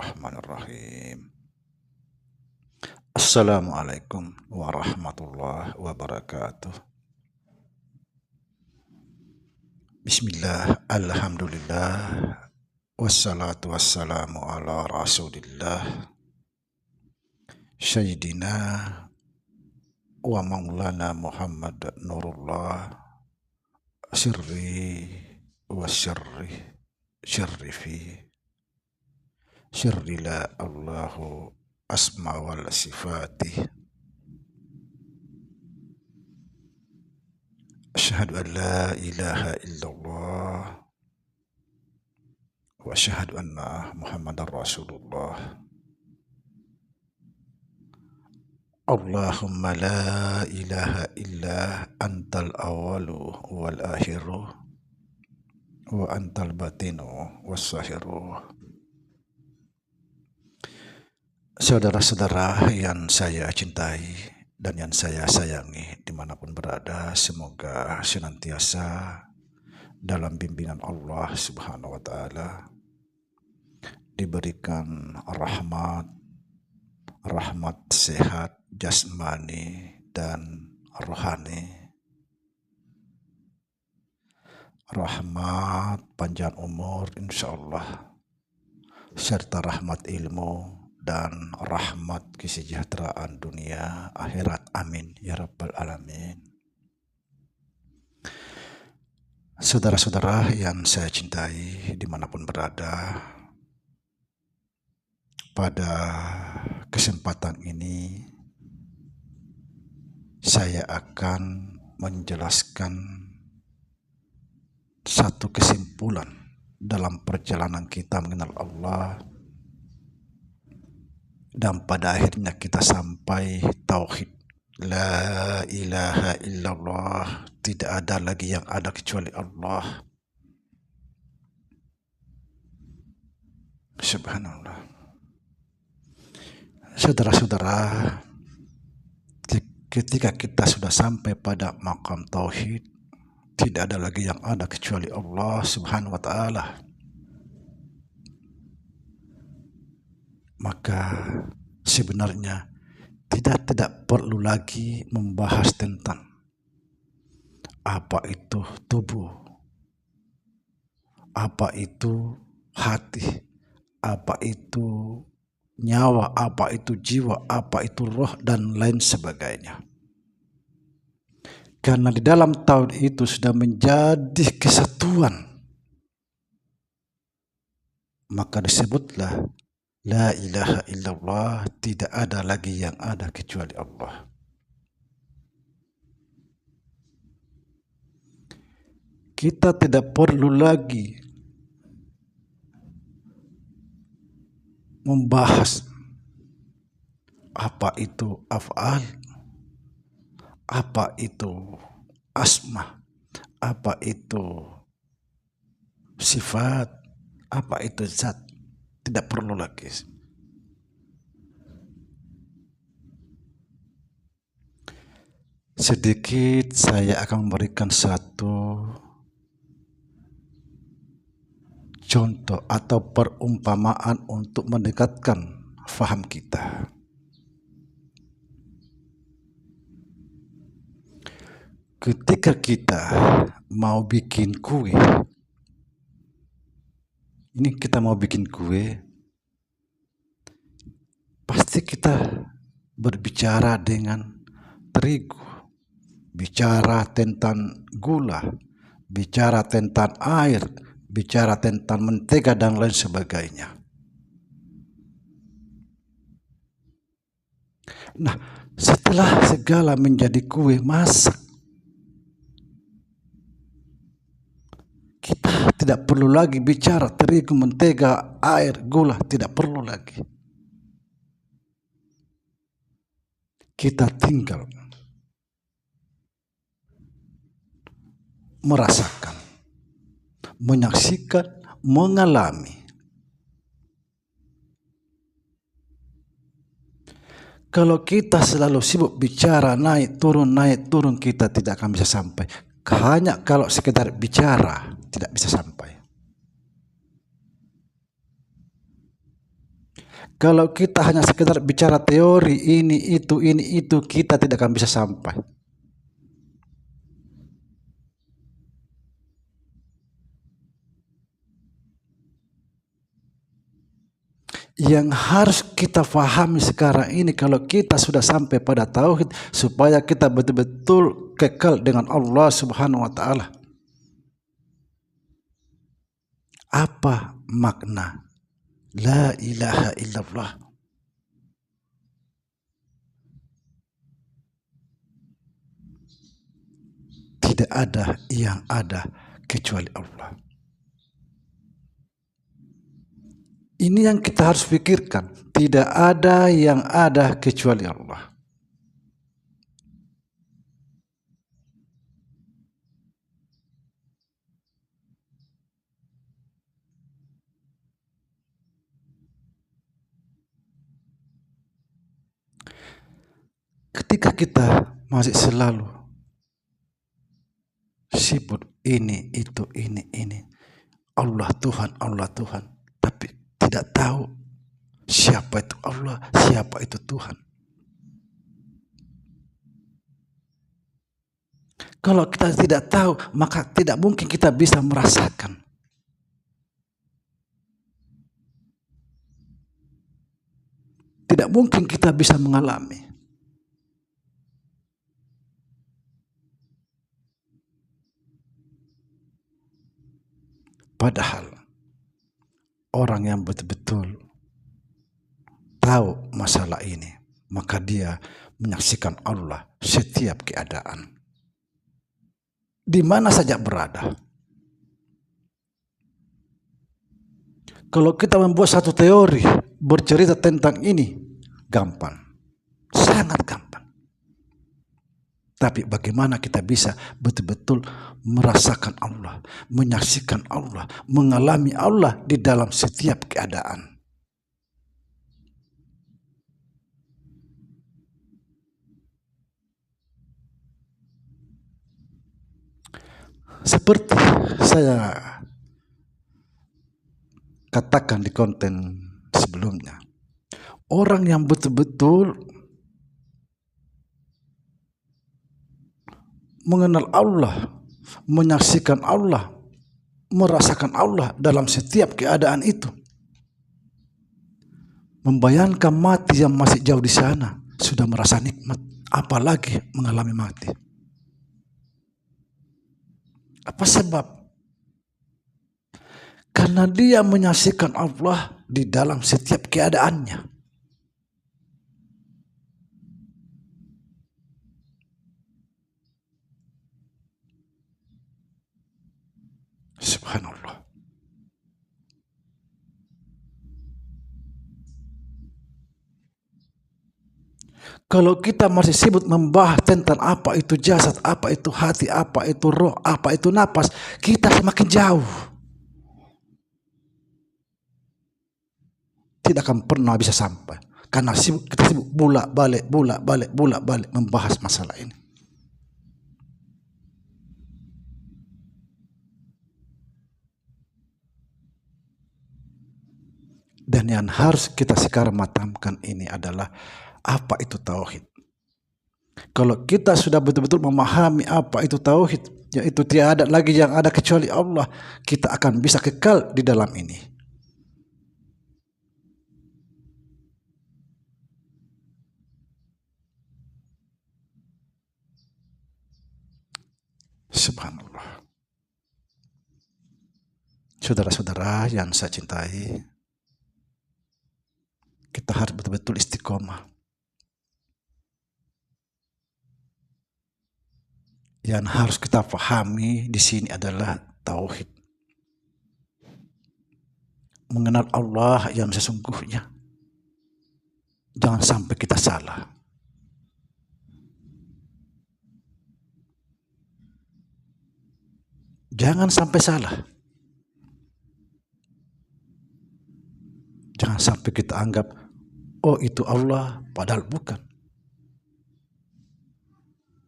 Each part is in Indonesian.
Bismillahirrahmanirrahim. Assalamualaikum warahmatullahi wabarakatuh. Bismillah, alhamdulillah, wassalatu wassalamu ala rasulillah, Sayyidina wa maulana Muhammad Nurullah, sirri wa sirri fi sirri la Allahu asma wal sifatih. Asyhadu an la ilaha illallah wa asyhadu anna Muhammadar Rasulullah. Allahumma la ilaha illa antal awalu wal akhiru wa antal batinu was sahiru. Saudara-saudara yang saya cintai dan yang saya sayangi dimanapun berada, semoga senantiasa dalam bimbingan Allah Subhanahu wa Ta'ala, diberikan rahmat sehat jasmani dan rohani, rahmat panjang umur insyaallah, serta rahmat ilmu dan rahmat kesejahteraan dunia akhirat, amin ya rabbal alamin. Saudara-saudara yang saya cintai dimanapun berada, pada kesempatan ini saya akan menjelaskan satu kesimpulan dalam perjalanan kita mengenal Allah, dan pada akhirnya kita sampai tauhid. La ilaha illallah, tidak ada lagi yang ada kecuali Allah. Subhanallah. Saudara-saudara, ketika kita sudah sampai pada maqam tauhid, tidak ada lagi yang ada kecuali Allah Subhanahu wa Ta'ala, maka sebenarnya tidak perlu lagi membahas tentang apa itu tubuh, apa itu hati, apa itu nyawa, apa itu jiwa, apa itu roh, dan lain sebagainya. Karena di dalam tauhid itu sudah menjadi kesatuan, maka disebutlah la ilaha illallah, tidak ada lagi yang ada kecuali Allah. Kita tidak perlu lagi membahas apa itu af'al, apa itu asma, apa itu sifat, apa itu zat. Tidak perlu lagi. Sedikit saya akan memberikan satu contoh atau perumpamaan untuk mendekatkan faham kita. Ketika kita mau bikin kue, ini kita mau bikin kue, pasti kita berbicara dengan terigu, bicara tentang gula, bicara tentang air, bicara tentang mentega dan lain sebagainya. Nah, setelah segala menjadi kue masak, kita tidak perlu lagi bicara terigu, mentega, air, gula, tidak perlu lagi. Kita tinggal merasakan, menyaksikan, mengalami. Kalau kita selalu sibuk bicara naik turun, kita tidak akan bisa sampai. Hanya kalau sekedar bicara tidak bisa sampai. Kalau kita hanya sekedar bicara teori ini itu, kita tidak akan bisa sampai. Yang harus kita pahami sekarang ini, kalau kita sudah sampai pada tauhid, supaya kita betul-betul kekal dengan Allah Subhanahu wa taala. Apa makna la ilaha illallah? Tidak ada yang ada kecuali Allah. Ini yang kita harus pikirkan. Tidak ada yang ada kecuali Allah. Ketika kita masih selalu sibuk ini, itu, ini. Allah Tuhan, tapi tidak tahu siapa itu Allah, siapa itu Tuhan. Kalau kita tidak tahu, maka tidak mungkin kita bisa merasakan. Tidak mungkin kita bisa mengalami. Padahal orang yang betul-betul tahu masalah ini, maka dia menyaksikan Allah setiap keadaan, di mana saja berada. Kalau kita membuat satu teori bercerita tentang ini, gampang, sangat gampang. Tapi bagaimana kita bisa betul-betul merasakan Allah, menyaksikan Allah, mengalami Allah di dalam setiap keadaan. Seperti saya katakan di konten sebelumnya, orang yang betul-betul mengenal Allah, menyaksikan Allah, merasakan Allah dalam setiap keadaan itu, membayangkan mati yang masih jauh di sana sudah merasa nikmat, apalagi mengalami mati. Apa sebab? Karena dia menyaksikan Allah di dalam setiap keadaannya. Subhanallah. Kalau kita masih sibuk membahas tentang apa itu jasad, apa itu hati, apa itu roh, apa itu napas, kita semakin jauh. Tidak akan pernah bisa sampai. Karena kita sibuk bolak-balik membahas masalah ini. Dan yang harus kita sekarang matangkan ini adalah apa itu tauhid. Kalau kita sudah betul-betul memahami apa itu tauhid, yaitu tiada lagi yang ada kecuali Allah, kita akan bisa kekal di dalam ini. Subhanallah. Saudara-saudara yang saya cintai, kita harus betul-betul istiqomah. Yang harus kita pahami di sini adalah tauhid. Mengenal Allah yang sesungguhnya. Jangan sampai kita salah. Jangan sampai salah. Jangan sampai kita anggap, oh itu Allah, padahal bukan.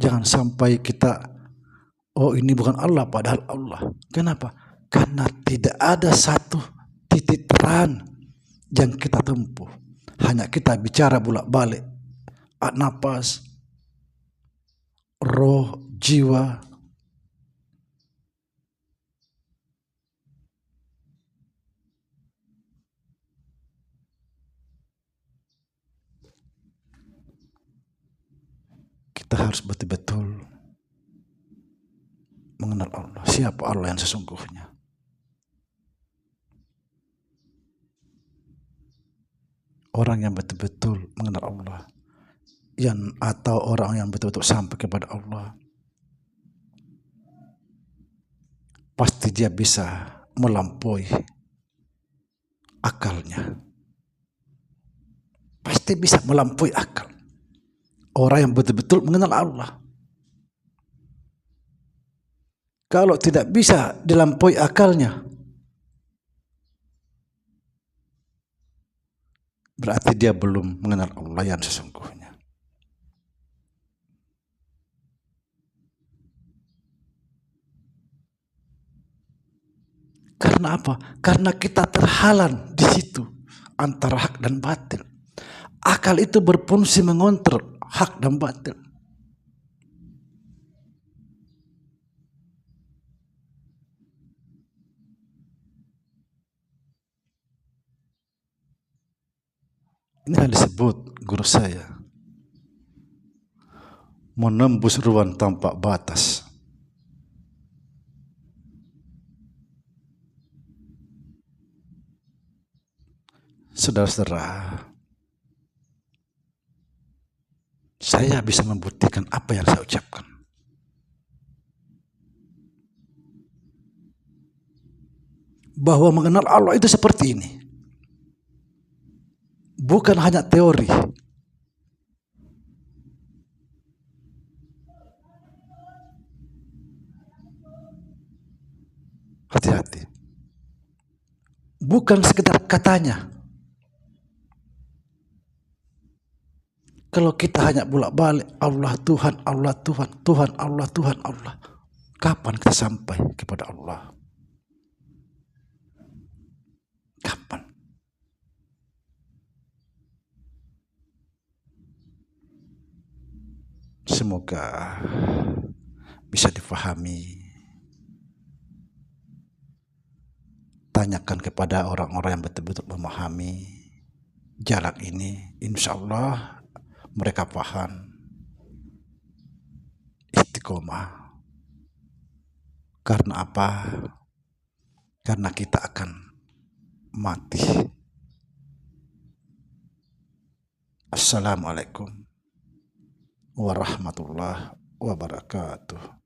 Jangan sampai kita, oh ini bukan Allah, padahal Allah. Kenapa? Karena tidak ada satu titik terang yang kita tempuh. Hanya kita bicara bolak-balik, nafas, roh, jiwa. Kita harus betul-betul mengenal Allah. Siapa Allah yang sesungguhnya? Orang yang betul-betul mengenal Allah, atau orang yang betul-betul sampai kepada Allah, pasti dia bisa melampaui akalnya. Pasti bisa melampaui akal. Orang yang betul-betul mengenal Allah. Kalau tidak bisa dilampaui akalnya, berarti dia belum mengenal Allah yang sesungguhnya. Karena apa? Karena kita terhalang di situ antara hak dan batil. Akal itu berfungsi mengontrol hak dan batil. Ini yang disebut guru saya, menembus ruang tanpa batas. Saudara-saudara, saya bisa membuktikan apa yang saya ucapkan. Bahwa mengenal Allah itu seperti ini. Bukan hanya teori. Hati-hati. Bukan sekedar katanya. Kalau kita hanya bolak-balik Allah Tuhan, Allah Tuhan, Tuhan Allah, Tuhan Allah, kapan kita sampai kepada Allah? Kapan? Semoga bisa difahami. Tanyakan kepada orang-orang yang betul-betul memahami jalan ini, insya Allah mereka paham, istiqomah. Karena apa? Karena kita akan mati. Assalamualaikum warahmatullahi wabarakatuh.